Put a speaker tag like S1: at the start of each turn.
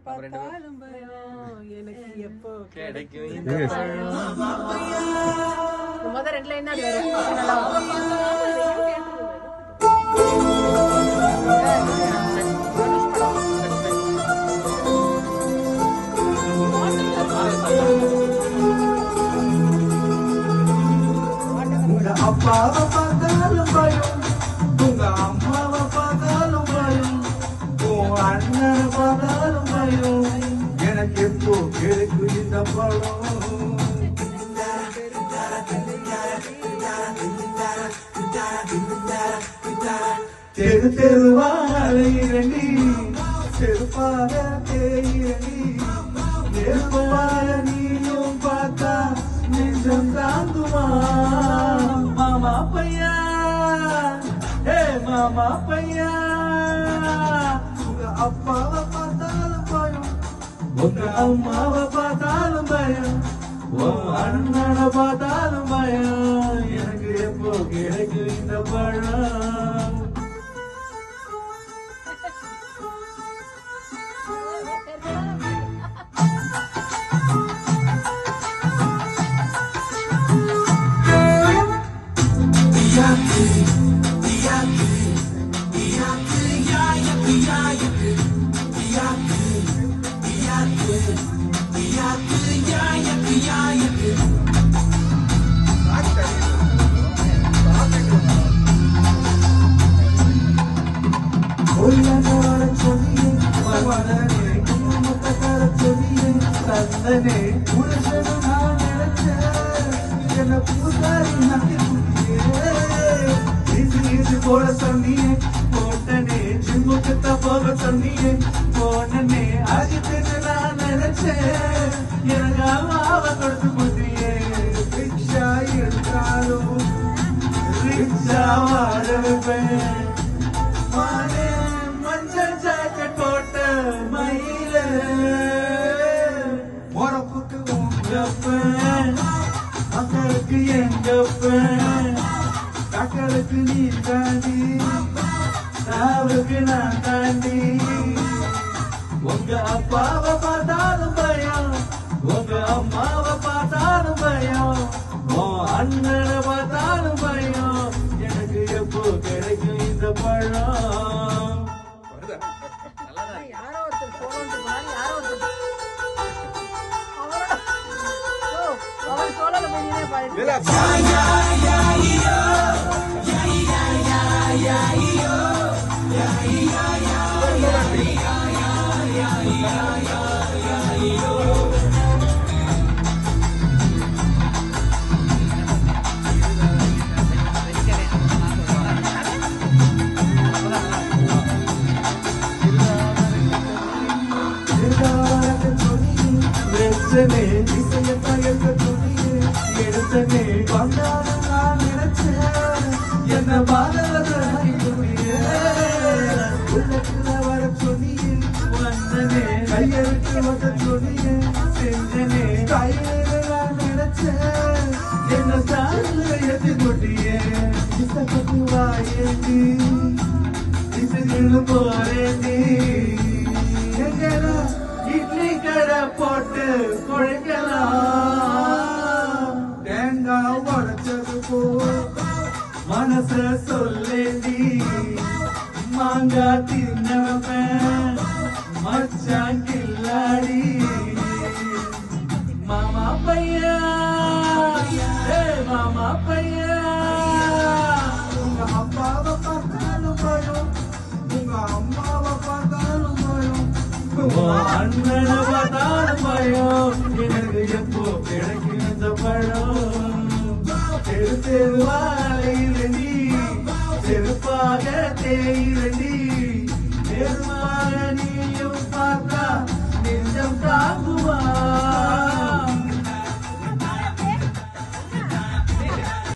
S1: பார்த்தாலும் பயம் எனக்கு எப்போ கிடைக்கும். முதல் 2 லைன் தான்
S2: அப்பாவை பார்த்தாலும் பயம், உங்க அம்மாவை பார்த்தாலும் பயம், உன் அண்ணனை பார்த்தாலும் பயம் எனக்கு எப்போ கிடைக்கும் இந்த படம். தெரு தெருவாரண்டி செருப்பாக தேயிரண்டி நெருப்பார நீயும் பார்த்தா நெஞ்சம் தாங்குமா. மாமா பையா ஹே மாமா பையா, உங்க அப்பாவை பார்த்தாலும் பயம், உங்க அம்மாவை பார்த்தாலும் பயம், உன் அண்ணனை பார்த்தாலும் பயம் எனக்கு எப்போ கிடைக்கும் இந்த பழம். தந்தனே புருஷனும் நான் நினைச்சேன் என்ன பூசாரி நம்பி இது போட சொன்னியே போட்டனே ஜிம்முக்குத்த போக சொன்னியே போனனே அஜித்துன்னு நான் நினைச்சேன் எனக்கு அம்மாவை கொடுத்து போட்டியே. ரிக்ஷா எடுத்தாலும் ரிக்ஷா வாழவேன் மானே மஞ்சள் ஜாக்கெட் போட்ட மயில மொறப்புக்கு உங்கப்பேன் மக்களுக்கு எங்கப்பேன் மக்களுக்கு நீ தாண்டி நாவுக்கு நான் தாண்டி. உங்க அப்பாவை பார்த்தாலும் பயம், உங்க அம்மாவை பார்த்தாலும் பயம், உன் அண்ணனை பார்த்தாலும் பயம் எனக்கு எப்போ கிடைக்கும் இந்த பழம்.
S1: யாரோ ஒருத்தர் போனோம் யாரோ ஒருத்தர் அவர் சோழல போய் பாருங்க.
S2: எடுத்தனே வந்தாலும் நான் நினைச்சேன் என்ன பாதவதையே உள்ளத்துல வர சொன்னியே வந்தனே கையெழுத்து வந்த சொன்னியே செஞ்சனே கையில நான் நினைச்சேன் என்ன சார்ல எது கொட்டியே இசப்பட்டு வாயேண்டி இசைன்னு போறேண்டி எங்கடா இட்லி கடை போட்டு குழைக்கலாம் தேங்காய் உடைச்சது போ மனச சொல்லேண்டி மாங்காய் தின்னவன் மச்சான் கில்லாடி. மாமா பையா ஏ மாமா பையா, உங்க அப்பாவை பார்த்தாலும் பயம், உங்க அம்மாவை பார்த்தாலும் பயம், அண்ணனை பார்த்தாலும் பயம் எனக்கு எப்போ கிடைக்கும் இந்த பழம். தெரு தெருவாலை செருப்பாக தேயிரண்டி